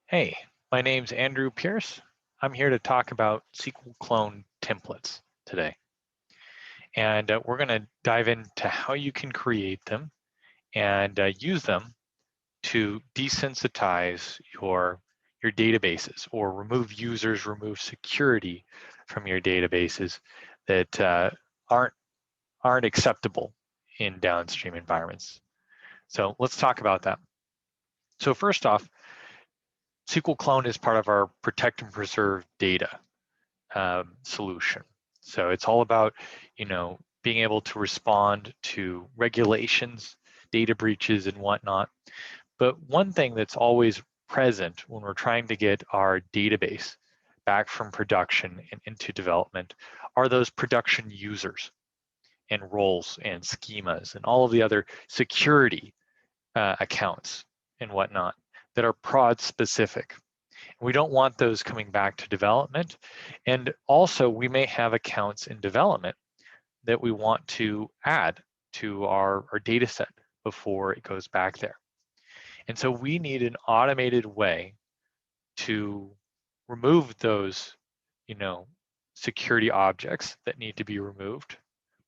Hey, my name's Andrew Pierce. I'm here to talk about SQL Clone templates today. And we're going to dive into how you can create them and use them to desensitize your databases or remove users, remove security from your databases that aren't acceptable in downstream environments. So let's talk about that. So first off, SQL Clone is part of our protect and preserve data solution. So it's all about, being able to respond to regulations, data breaches, and whatnot. But one thing that's always present when we're trying to get our database back from production and into development are those production users and roles and schemas and all of the other security accounts and whatnot that are prod specific. We don't want those coming back to development. And also we may have accounts in development that we want to add to our data set before it goes back there. And so we need an automated way to remove those, security objects that need to be removed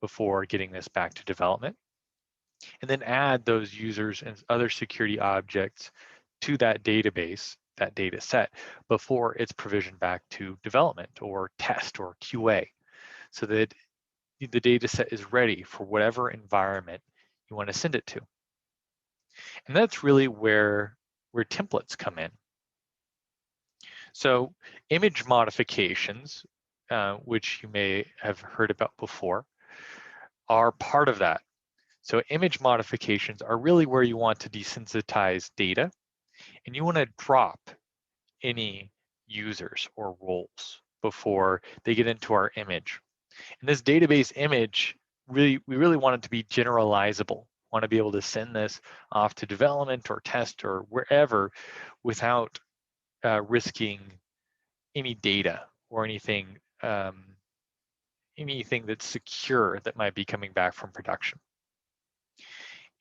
before getting this back to development. And then add those users and other security objects to that database, that data set, before it's provisioned back to development or test or QA, so that the data set is ready for whatever environment you want to send it to. And that's really where templates come in. So image modifications, which you may have heard about before, are part of that. So image modifications are really where you want to desensitize data, and you want to drop any users or roles before they get into our image. And this database image, we really want it to be generalizable. We want to be able to send this off to development or test or wherever without risking any data or anything that's secure that might be coming back from production.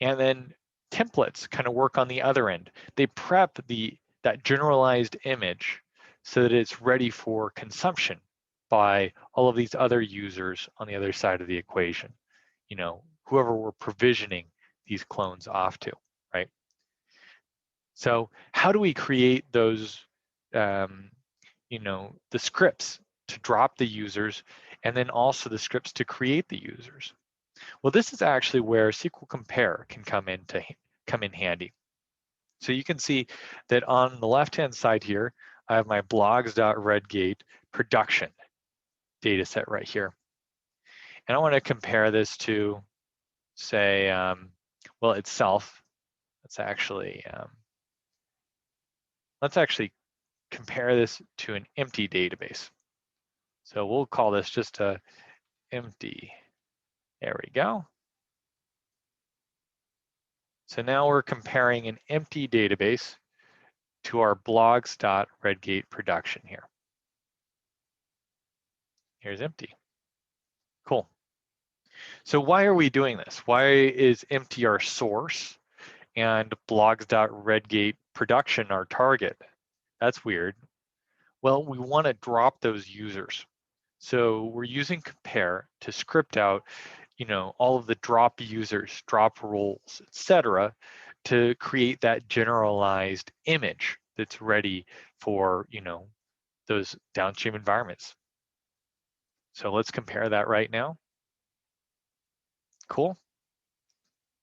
And then templates kind of work on the other end. They prep that generalized image so that it's ready for consumption by all of these other users on the other side of the equation, whoever we're provisioning these clones off to, right? So how do we create those, the scripts to drop the users and then also the scripts to create the users? Well, this is actually where SQL Compare can come in handy. So you can see that on the left-hand side here, I have my blogs.redgate production data set right here. And I want to compare this to, say, itself. Let's actually compare this to an empty database. So we'll call this just a empty. There we go. So now we're comparing an empty database to our blogs.redgate production here. Here's empty. Cool. So why are we doing this? Why is empty our source and blogs.redgate production our target? That's weird. Well, we want to drop those users. So we're using compare to script out, all of the drop users, drop roles, etc., to create that generalized image that's ready for, those downstream environments. So let's compare that right now. Cool.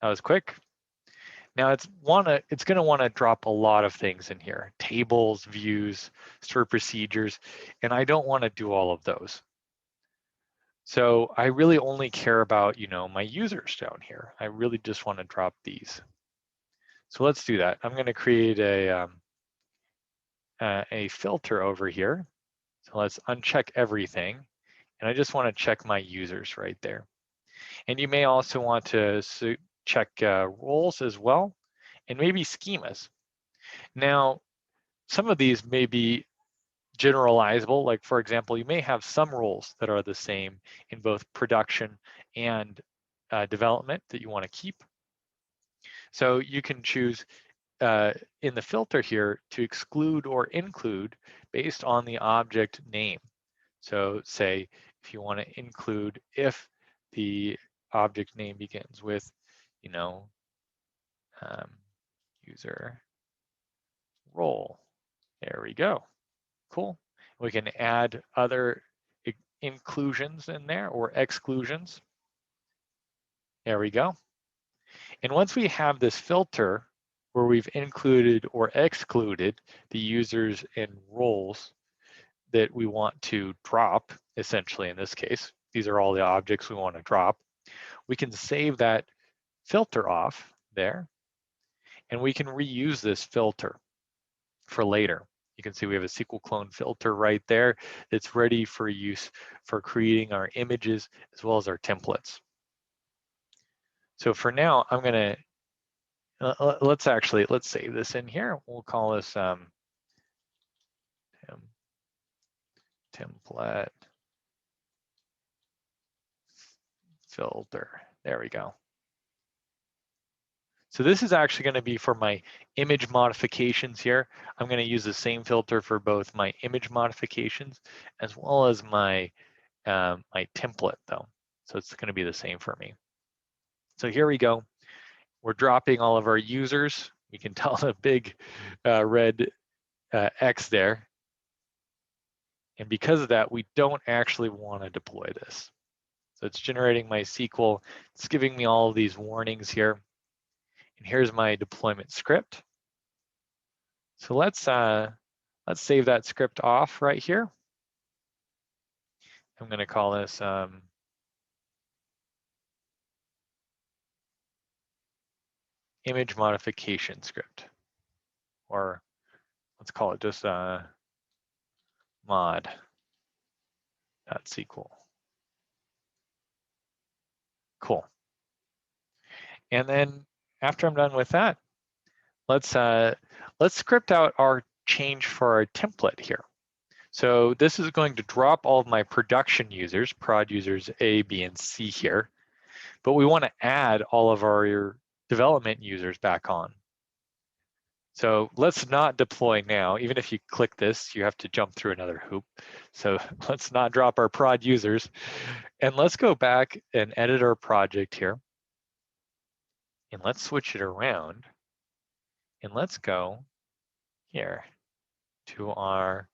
That was quick. Now it's going to want to drop a lot of things in here: tables, views, stored procedures, and I don't want to do all of those. So I really only care about, my users down here. I really just want to drop these. So let's do that. I'm going to create a filter over here. So let's uncheck everything. And I just want to check my users right there. And you may also want to check roles as well, and maybe schemas. Now, some of these may be generalizable. Like, for example, you may have some roles that are the same in both production and development that you want to keep. So you can choose in the filter here to exclude or include based on the object name. So say if you want to include if the object name begins with, you know, user role. There we go. Cool. We can add other inclusions in there or exclusions. There we go. And once we have this filter where we've included or excluded the users and roles that we want to drop, essentially in this case, these are all the objects we want to drop, we can save that filter off there, and we can reuse this filter for later. You can see we have a SQL Clone filter right there that's ready for use for creating our images as well as our templates. So for now, I'm gonna, let's save this in here. We'll call this template filter. There we go. So this is actually going to be for my image modifications here. I'm going to use the same filter for both my image modifications as well as my my template though. So it's going to be the same for me. So here we go. We're dropping all of our users. You can tell the big red X there. And because of that, we don't actually want to deploy this. So it's generating my SQL. It's giving me all of these warnings here. And here's my deployment script. So let's save that script off right here. I'm going to call this image modification script, or let's call it just mod.sql. Cool. And then after I'm done with that, let's script out our change for our template here. So this is going to drop all of my production users, prod users A, B, and C here, but we want to add all of our development users back on. So let's not deploy now. Even if you click this, you have to jump through another hoop. So let's not drop our prod users. And let's go back and edit our project here. And let's switch it around. And let's go here to our,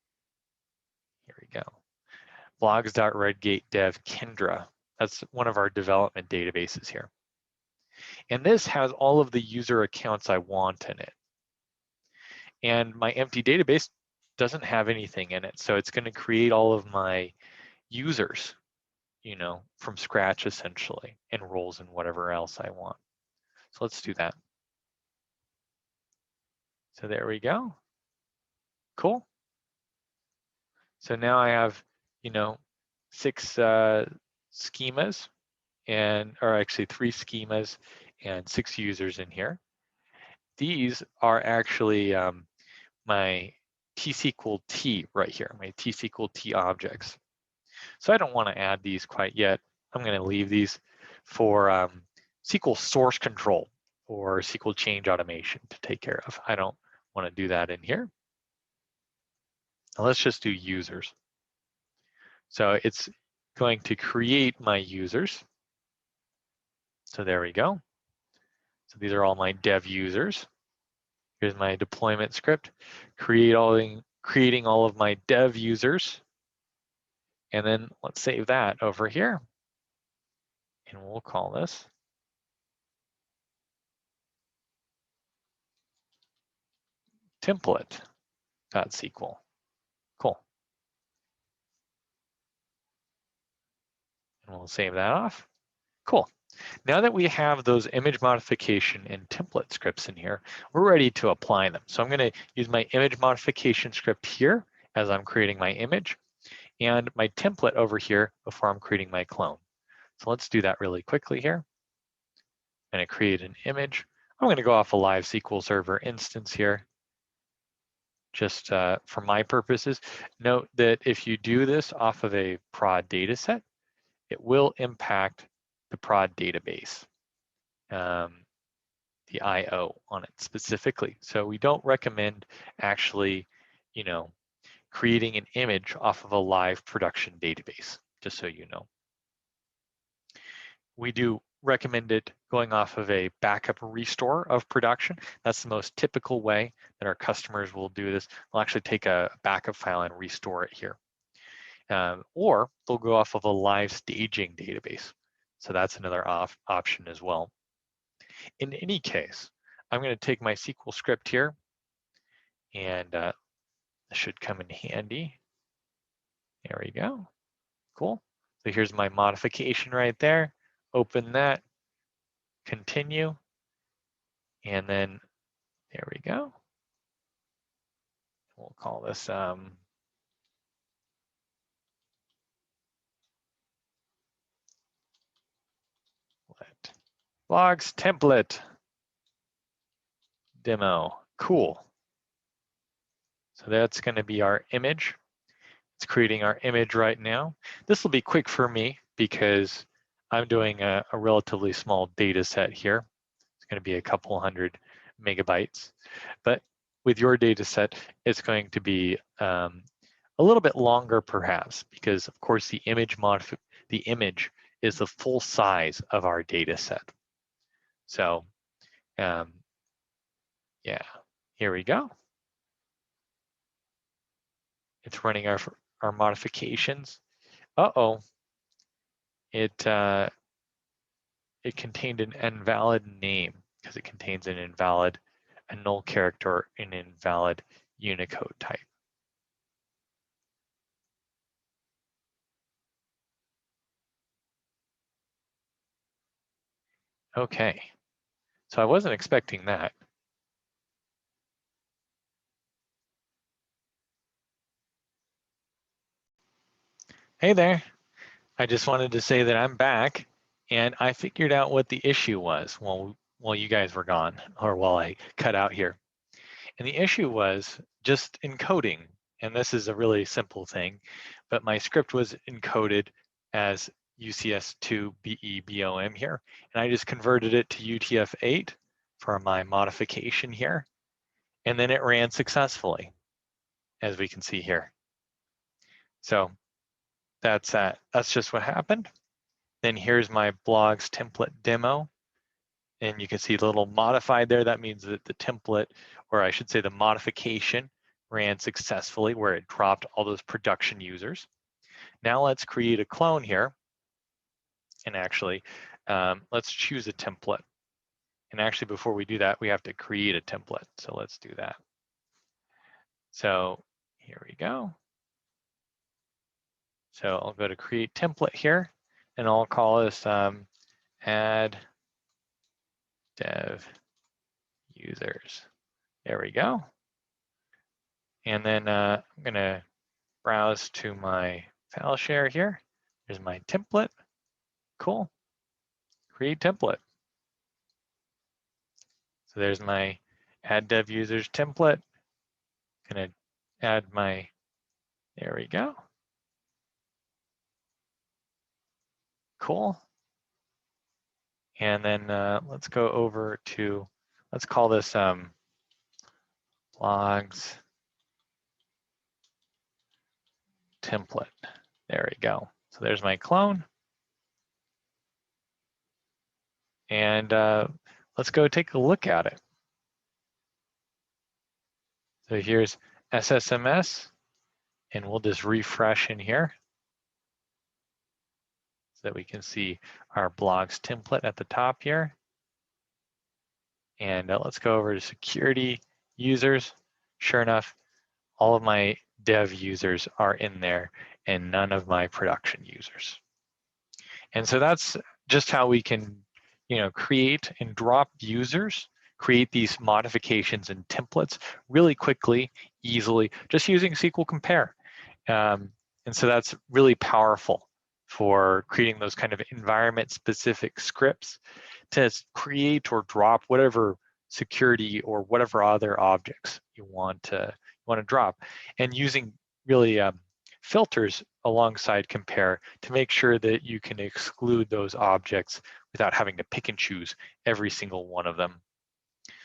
here we go, blogs.redgate dev Kendra. That's one of our development databases here. And this has all of the user accounts I want in it. And my empty database doesn't have anything in it. So it's going to create all of my users, you know, from scratch essentially, and roles and whatever else I want. So let's do that. So there we go. Cool. So now I have, you know, 6 schemas, or actually 3 schemas and 6 users in here. These are actually my T-SQL T right here, my T-SQL T objects. So I don't want to add these quite yet. I'm going to leave these for SQL source control or SQL change automation to take care of. I don't want to do that in here. Now let's just do users. So it's going to create my users. So there we go. So these are all my dev users. Here's my deployment script, creating all of my dev users. And then let's save that over here. And we'll call this template.sql. Cool. And we'll save that off. Cool. Now that we have those image modification and template scripts in here, we're ready to apply them. So I'm going to use my image modification script here as I'm creating my image, and my template over here before I'm creating my clone. So let's do that really quickly here. I'm going to create an image. I'm going to go off a live SQL Server instance here, just for my purposes. Note that if you do this off of a prod data set, it will impact the prod database. The the IO on it specifically. So we don't recommend actually, creating an image off of a live production database, just so you know. We do recommend it going off of a backup restore of production. That's the most typical way that our customers will do this. They'll actually take a backup file and restore it here. Or they'll go off of a live staging database. So that's another option as well. In any case, I'm going to take my SQL script here, and this should come in handy. There we go. Cool. So here's my modification right there. Open that, continue, and then there we go. We'll call this blogs template demo. Cool. So that's going to be our image. It's creating our image right now. This will be quick for me because I'm doing a relatively small data set here. It's going to be a couple hundred megabytes. But with your data set, it's going to be a little bit longer perhaps, because of course the image is the full size of our data set. So yeah, here we go. It's running our modifications. Uh-oh, it contained an invalid name because it contains a null character, an invalid Unicode type. Okay, so I wasn't expecting that. Hey there, I just wanted to say that I'm back and I figured out what the issue was while you guys were gone, or while I cut out here. And the issue was just encoding. And this is a really simple thing, but my script was encoded as UCS2BEBOM here. And I just converted it to UTF-8 for my modification here. And then it ran successfully, as we can see here. So that's just what happened. Then here's my blogs template demo. And you can see a little modified there. That means that the template, or I should say the modification, ran successfully where it dropped all those production users. Now let's create a clone here. And actually, let's choose a template. And actually, before we do that, we have to create a template. So let's do that. So here we go. So I'll go to create template here, and I'll call this add dev users. There we go. And then I'm going to browse to my file share here. There's my template. Cool. Create template. So there's my add dev users template. Going to add my, there we go. Cool. And then let's go over to, let's call this logs template. There we go. So there's my clone. And let's go take a look at it. So here's SSMS, and we'll just refresh in here so that we can see our blogs template at the top here. And let's go over to security users. Sure enough, all of my dev users are in there and none of my production users. And so that's just how we can, create and drop users, create these modifications and templates really quickly, easily, just using SQL Compare. And so that's really powerful for creating those kind of environment-specific scripts to create or drop whatever security or whatever other objects you want to drop, and using really filters alongside Compare to make sure that you can exclude those objects without having to pick and choose every single one of them.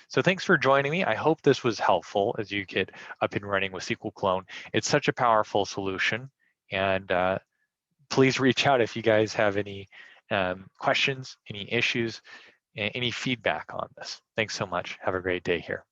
So thanks for joining me. I hope this was helpful as you get up and running with SQL Clone. It's such a powerful solution, and please reach out if you guys have any questions, any issues, any feedback on this. Thanks so much. Have a great day here.